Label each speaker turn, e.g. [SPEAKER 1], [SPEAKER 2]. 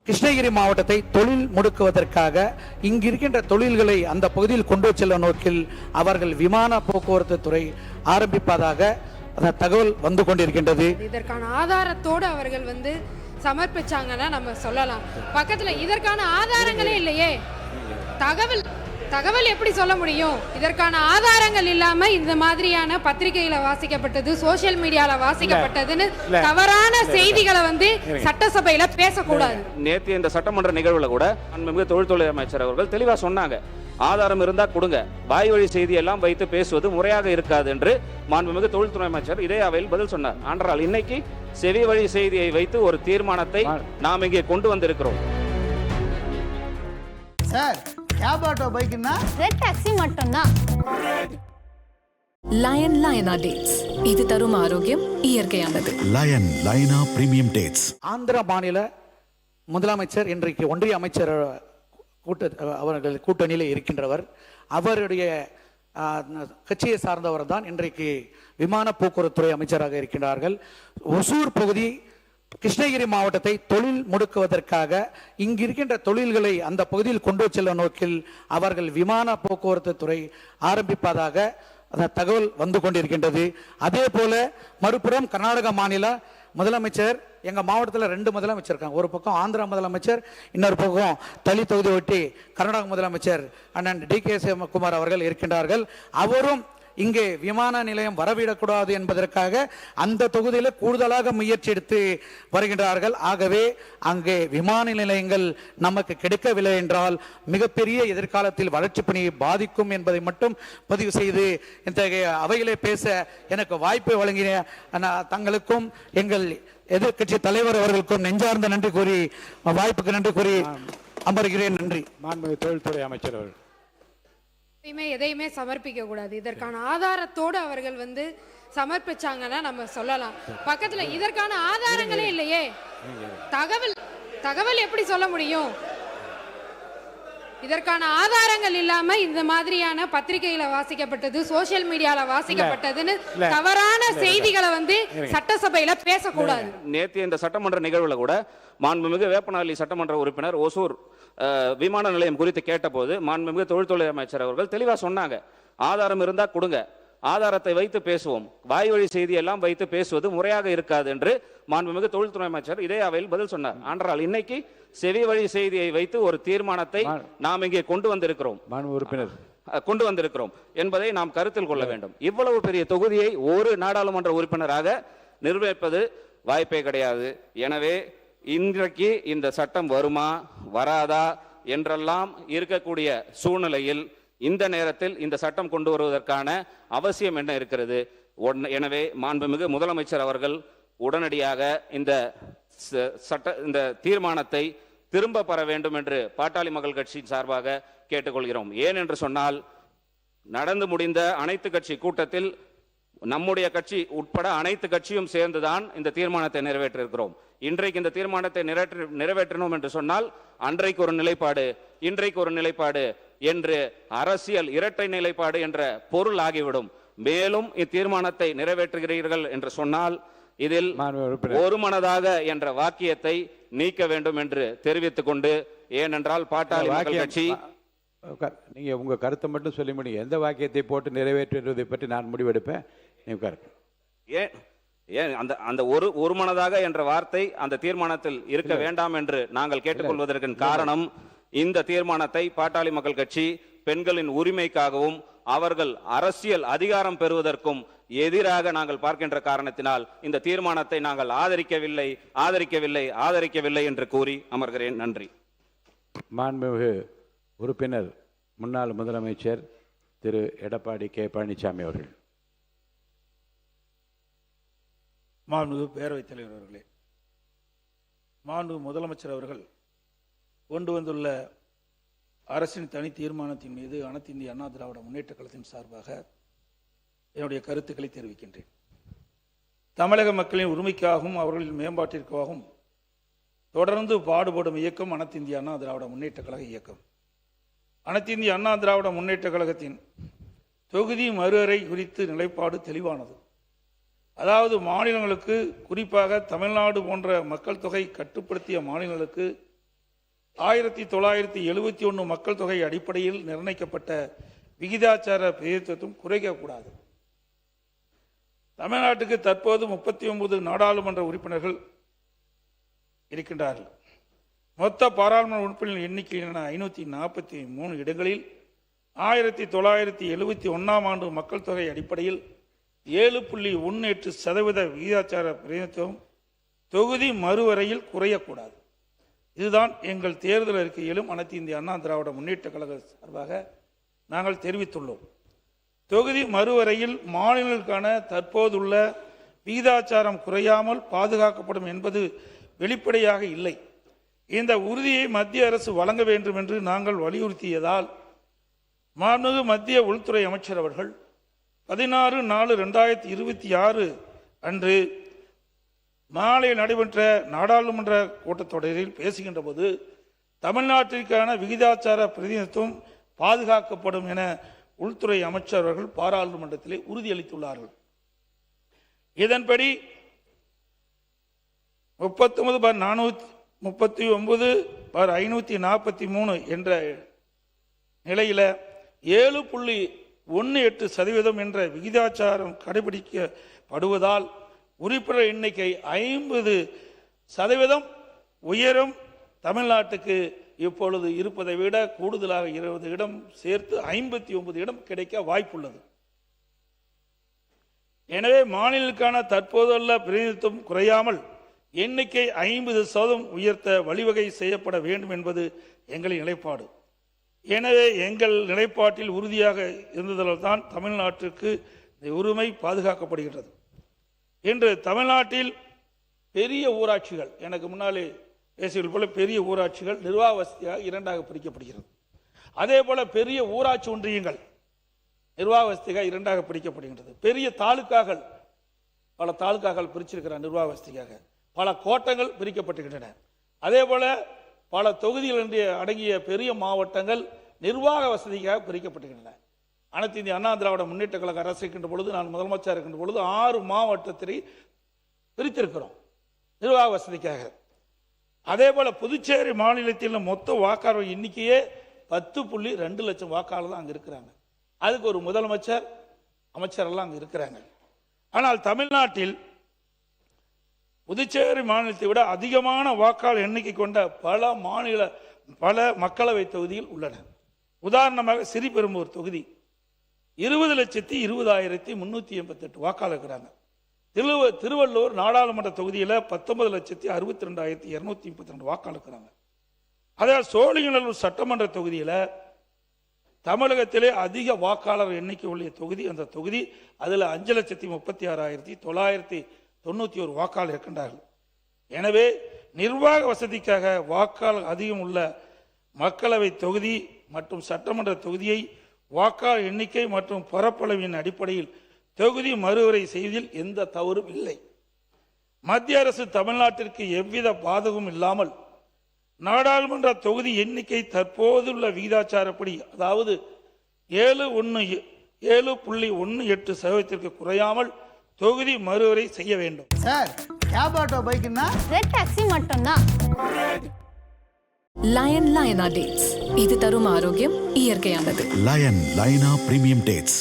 [SPEAKER 1] கிருஷ்ணகிரி மாவட்டத்தை தொழில் முடுக்குவதற்காக இங்கு இருக்கின்ற தொழில்களை அந்த பகுதியில் கொண்டு செல்ல நோக்கில் அவர்கள் விமான போக்குவரத்து துறை ஆரம்பிப்பதாக தகவல் வந்து கொண்டிருக்கின்றது.
[SPEAKER 2] இதற்கான ஆதாரத்தோடு அவர்கள் சமர்ப்பிச்சாங்கன்னா நம்ம சொல்லலாம். பக்கத்துல இதற்கான ஆதாரங்களே இல்லையே. தகவல் எப்படி சொல்ல முடியும்? இதற்கான ஆதாரங்கள் இல்லாம இந்த மாதிரியான பத்திரிகையில வாசிக்கப்பட்டது, சோசியல் மீடியால வாசிக்கப்பட்டதுன்னு தவறான செய்திகளை சட்டசபையில பேசக்கூடாது.
[SPEAKER 3] நேற்று இந்த சட்டமன்ற நிகழ்வுல கூட தொழில்துறை அமைச்சர் அவர்கள் தெளிவா சொன்னாங்க, ஆதாரம் இருந்தா கொடுங்க, வாய் வழி செய்தி எல்லாம் வைத்து பேசுவது முறையாக இருக்காது என்று மாண்புமிகு தொழில்துறை அமைச்சர் இதே அவையில் பதில் சொன்னார். ஆனால் இன்னைக்கு செவி வழி செய்தியை வைத்து ஒரு தீர்மானத்தை நாம் இங்கே கொண்டு வந்திருக்கிறோம்.
[SPEAKER 4] சார், கேப் ஆட்டோ பைக்னா
[SPEAKER 5] ரெட் டாக்ஸி மட்டும்தான். லயனா டேட்ஸ், இது தரும் ஆரோக்கியம் இயற்கையானது.
[SPEAKER 6] லயனா பிரீமியம் டேட்ஸ்.
[SPEAKER 1] ஆந்திர மாநில முதலமைச்சர் இன்றைக்கு ஒன்றிய அமைச்சர் அவர்கள் கூட்டணியில் இருக்கின்றவர். அவருடைய கட்சியை சார்ந்தவர் தான் இன்றைக்கு விமான போக்குவரத்துறை அமைச்சராக இருக்கின்றார்கள். ஒசூர் பகுதி கிருஷ்ணகிரி மாவட்டத்தை தொழில் முடுக்குவதற்காக இங்கு இருக்கின்ற தொழில்களை அந்த பகுதியில் கொண்டு செல்ல நோக்கில் அவர்கள் விமான போக்குவரத்து துறை ஆரம்பிப்பதாக தகவல் வந்து கொண்டிருக்கின்றது. அதே போல மறுபுறம் கர்நாடக மாநில முதலமைச்சர், எங்க மாவட்டத்தில் 2 முதலமைச்சர் இருக்காங்க. ஒரு பக்கம் ஆந்திரா முதலமைச்சர், இன்னொரு பக்கம் தளி தொகுதி ஒட்டி கர்நாடக முதலமைச்சர் அண்ணன் DK சிவகுமார் அவர்கள் இருக்கின்றார்கள். அவரும் இங்கே விமான நிலையம் வரவிடக்கூடாது என்பதற்காக அந்த தொகுதியில் கூடுதலாக முயற்சி எடுத்து வருகின்றார்கள். ஆகவே அங்கே விமான நிலையங்கள் நமக்கு கிடைக்கவில்லை என்றால் மிகப்பெரிய எதிர்காலத்தில் வளர்ச்சி பணியை பாதிக்கும் என்பதை மட்டும் பதிவு செய்து இத்தகைய அவையிலே பேச எனக்கு வாய்ப்பை வழங்கின தங்களுக்கும் எங்கள் எதிர்கட்சி தலைவர் அவர்களுக்கும் நெஞ்சார்ந்த நன்றி கூறி, வாய்ப்புக்கு நன்றி கூறி அமர்கிறேன். நன்றி.
[SPEAKER 7] மாண்புமிகு தொழில்துறை அமைச்சர் அவர்கள்.
[SPEAKER 2] எதையுமே சமர்ப்பிக்க கூடாது. இதற்கான ஆதாரத்தோடு அவர்கள் சமர்ப்பிச்சாங்கன்னா நம்ம சொல்லலாம். பக்கத்துல இதற்கான ஆதாரங்களே இல்லையே. தகவல் எப்படி சொல்ல முடியும்? இதற்கான ஆதாரங்கள் இல்லாம இந்த மாதிரியான பத்திரிகையில வாசிக்கப்பட்டது, சோசியல் மீடியால வாசிக்கப்பட்டதுன்னு தவறான செய்திகளை சட்டசபையில பேசக்கூடாது.
[SPEAKER 3] நேற்று இந்த சட்டமன்ற நிகழ்வுல கூட மாண்புமிகு வேப்பநாளி சட்டமன்ற உறுப்பினர் ஒசூர் விமான நிலையம் குறித்து கேட்டபோது மாண்புமிகு தொழில்துறை அமைச்சர் அவர்கள் தெளிவா சொன்னாங்க, ஆதாரம் இருந்தா கொடுங்க, ஆதாரத்தை வைத்து பேசுவோம், வாய் வழி செய்தி எல்லாம் வைத்து பேசுவது முறையாக இருக்காது என்று மாண்புமிகு தொழில்துறை அமைச்சர் இதே அவையில் பதில் சொன்னார். ஆனால் இன்னைக்கு செவி வழி செய்தியை வைத்து ஒரு தீர்மானத்தை நாம் இங்கே கொண்டு வந்திருக்கிறோம் என்பதை நாம் கருத்தில் கொள்ள வேண்டும். இவ்வளவு பெரிய தொகுதியை ஒரு நாடாளுமன்ற உறுப்பினராக நிர்வகிப்பது வாய்ப்பே கிடையாது. எனவே இன்றைக்கு இந்த சட்டம் வருமா வராதா என்றெல்லாம் இருக்கக்கூடிய சூழ்நிலையில் இந்த நேரத்தில் இந்த சட்டம் கொண்டு வருவதற்கான அவசியம் என்ன இருக்கிறது? எனவே மாண்புமிகு முதலமைச்சர் அவர்கள் உடனடியாக இந்த தீர்மானத்தை திரும்ப பெற வேண்டும் என்று பாட்டாளி மக்கள் கட்சியின் சார்பாக கேட்டுக்கொள்கிறோம். ஏன் என்று சொன்னால், நடந்து முடிந்த அனைத்து கட்சி கூட்டத்தில் நம்முடைய கட்சி உட்பட அனைத்து கட்சியும் சேர்ந்துதான் இந்த தீர்மானத்தை நிறைவேற்றிருக்கிறோம். இன்றைக்கு இந்த தீர்மானத்தை நிறைவேற்றணும் என்று சொன்னால் அன்றைக்கு ஒரு நிலைப்பாடு, இன்றைக்கு ஒரு நிலைப்பாடு என்று அரசியல் இரட்டை நிலைப்பாடு என்ற பொருள் ஆகிவிடும். மேலும் இத்தீர்மானத்தை நிறைவேற்றுகிறீர்கள் என்று சொன்னால் இதில் ஒருமனதாக என்ற வாக்கியத்தை நீக்க வேண்டும் என்று தெரிவித்துக் கொண்டு, ஏனென்றால் பாட்டாளி மக்கள் கட்சி
[SPEAKER 7] நீங்க உங்க கருத்தை மட்டும் சொல்லி முடியும். எந்த வாக்கியத்தை போட்டு நிறைவேற்றுவதை பற்றி நான் முடிவெடுப்பேன்.
[SPEAKER 3] ஏன் அந்த ஒருமனதாக என்ற வார்த்தை அந்த தீர்மானத்தில் இருக்க வேண்டாம் என்று நாங்கள் கேட்டுக்கொள்வதற்கு காரணம், இந்த தீர்மானத்தை பாட்டாளி மக்கள் கட்சி பெண்களின் உரிமைக்காகவும் அவர்கள் அரசியல் அதிகாரம் பெறுவதற்கும் எதிராக நாங்கள் பார்க்கின்ற காரணத்தினால் இந்த தீர்மானத்தை நாங்கள் ஆதரிக்கவில்லை என்று கூறி அமர்கிறேன். நன்றி.
[SPEAKER 7] மாண்புமிகு உறுப்பினர் முன்னாள் முதலமைச்சர் திரு எடப்பாடி K. பழனிசாமி அவர்கள்.
[SPEAKER 8] மாண்புமிகு பேரவைத் தலைவர் அவர்களே, மாண்புமிகு முதலமைச்சர் அவர்கள் கொண்டு வந்துள்ள அரசின் தனி தீர்மானத்தின் மீது அனைத்து இந்திய அண்ணா திராவிட முன்னேற்ற கழகத்தின் சார்பாக என்னுடைய கருத்துக்களை தெரிவிக்கின்றேன். தமிழக மக்களின் உரிமைக்காகவும் அவர்களின் மேம்பாட்டிற்காகவும் தொடர்ந்து பாடுபடும் இயக்கம் அனைத்து இந்திய அண்ணா திராவிட முன்னேற்ற கழக இயக்கம். அனைத்து இந்திய அண்ணா திராவிட முன்னேற்ற கழகத்தின் தொகுதி மறுஅறை குறித்து நிலைப்பாடு தெளிவானது. அதாவது மாநிலங்களுக்கு, குறிப்பாக தமிழ்நாடு போன்ற மக்கள் தொகை கட்டுப்படுத்திய மாநிலங்களுக்கு 1971 மக்கள் தொகை அடிப்படையில் நிர்ணயிக்கப்பட்ட விகிதாச்சார பிரதிநிதித்துவம் குறைக்கக்கூடாது. தமிழ்நாட்டுக்கு தற்போது 39 நாடாளுமன்ற உறுப்பினர்கள் இருக்கின்றார்கள். மொத்த பாராளுமன்ற உறுப்பினர்கள் எண்ணிக்கையிலான 543 இடங்களில் 1971 ஆண்டு மக்கள் தொகை அடிப்படையில் 7.18% விகிதாச்சார பிரதிநிதித்துவம் தொகுதி மறுவரையில் குறையக்கூடாது. இதுதான் எங்கள் தேர்தல் அறிக்கையிலும் அனைத்து இந்திய அண்ணா திராவிட முன்னேற்ற கழக சார்பாக நாங்கள் தெரிவித்துள்ளோம். தொகுதி மறுவரையில் மாநிலங்களுக்கான தற்போதுள்ள விகிதாச்சாரம் குறையாமல் பாதுகாக்கப்படும் என்பது வெளிப்படையாக இல்லை. இந்த உறுதியை மத்திய அரசு வழங்க வேண்டும் என்று நாங்கள் வலியுறுத்தியதால் மாண்புமிகு மத்திய உள்துறை அமைச்சர் அவர்கள் 16/4/2026 அன்று மாலை நடைபெற்ற நாடாளுமன்ற கூட்டத்தொடரில் பேசுகின்ற போது தமிழ்நாட்டிற்கான விகிதாச்சார பிரதிநிதித்துவம் பாதுகாக்கப்படும் என உள்துறை அமைச்சர் அவர்கள் பாராளுமன்றத்திலே உறுதியளித்துள்ளார்கள். இதன்படி 39/439/543 என்ற நிலையில 7.18% என்ற விகிதாச்சாரம் கடைபிடிக்கப்படுவதால் உறுப்பினர் எண்ணிக்கை 50% உயரும். தமிழ்நாட்டுக்கு இப்பொழுது இருப்பதை விட கூடுதலாக 20 இடம் சேர்த்து 59 இடம் கிடைக்க வாய்ப்புள்ளது. எனவே மாநிலங்களுக்கான தற்போதுள்ள பிரதிநிதித்துவம் குறையாமல் எண்ணிக்கை 50% உயர்த்த வழிவகை செய்யப்பட வேண்டும் என்பது எங்களின் நிலைப்பாடு. எனவே எங்கள் நிலைப்பாட்டில் உறுதியாக இருந்ததால் தான் தமிழ்நாட்டிற்கு இந்த உரிமை பாதுகாக்கப்படுகின்றது. இன்று தமிழ்நாட்டில் பெரிய ஊராட்சிகள், எனக்கு முன்னாலே பேசியது போல பெரிய ஊராட்சிகள் நிர்வாக வசதியாக 2ஆக பிரிக்கப்படுகிறது. அதே போல பெரிய ஊராட்சி ஒன்றியங்கள் நிர்வாக வசதியாக 2ஆக பிரிக்கப்படுகின்றது. பெரிய தாலுக்காக்கள், பல தாலுக்காக்கள் பிரிச்சிருக்கிற நிர்வாக வசதிக்காக பல கோட்டங்கள் பிரிக்கப்பட்டுகின்றன. அதே போல பல தொகுதிகள் என்று அடங்கிய பெரிய மாவட்டங்கள் நிர்வாக வசதிக்காக பிரிக்கப்பட்டுகின்றன. அனைத்து இந்திய அண்ணா திராவிட முன்னேற்ற கழக அரசு இருக்கின்ற பொழுது, நான் முதலமைச்சர் இருக்கின்ற பொழுது 6 மாவட்டத்தை பிரித்திருக்கிறோம் நிர்வாக வசதிக்காக. அதே போல புதுச்சேரி மாநிலத்தில் மொத்த வாக்காளர் எண்ணிக்கையே 10.2 லட்சம் வாக்காளர் தான் அங்கே இருக்கிறாங்க. அதுக்கு ஒரு முதலமைச்சர், அமைச்சரெல்லாம் அங்கே இருக்கிறாங்க. ஆனால் தமிழ்நாட்டில் புதுச்சேரி மாநிலத்தை விட அதிகமான வாக்காளர் எண்ணிக்கை கொண்ட பல மக்களவை தொகுதிகள் உள்ளன. உதாரணமாக ஸ்ரீபெரும்பூர் தொகுதி 20,20,388 வாக்காளர் இருக்கிறாங்க. திருவள்ளூர் நாடாளுமன்ற தொகுதியில் 19,62,232 வாக்காளர் இருக்கிறாங்க. அதாவது சோழிங்கநல்லூர் சட்டமன்ற தொகுதியில் தமிழகத்திலே அதிக வாக்காளர் எண்ணிக்கை உள்ள தொகுதி அந்த தொகுதி. அதில் 5,36,991 வாக்காளர் இருக்கின்றார்கள். எனவே நிர்வாக வசதிக்காக வாக்காளர் அதிகம் உள்ள மக்களவை தொகுதி மற்றும் சட்டமன்ற தொகுதியை வாக்காளர் எண்ணிக்கை மற்றும் பரப்பளவின் அடிப்படையில் தொகுதி மறுவரை செய்வதில் எந்த தவறும் இல்லை. மத்திய அரசு தமிழ்நாட்டிற்கு எவ்வித பாதகமும் இல்லாமல் நாடாளுமன்ற தொகுதி எண்ணிக்கை தற்போதுள்ள விகிதாச்சாரப்படி, அதாவது 7.18% குறையாமல் தொகுதி மறுவரை செய்ய வேண்டும்.
[SPEAKER 4] சார், கேப் ஆட்டோ பைக்குன்னா
[SPEAKER 9] ரெட் டாக்ஸி மட்டும்தான்.
[SPEAKER 5] லயன் லயனா டேட்ஸ், இது தரும் ஆரோக்கியம் இயற்கையானது.
[SPEAKER 6] லயன் லைனா பிரீமியம் டேட்ஸ்.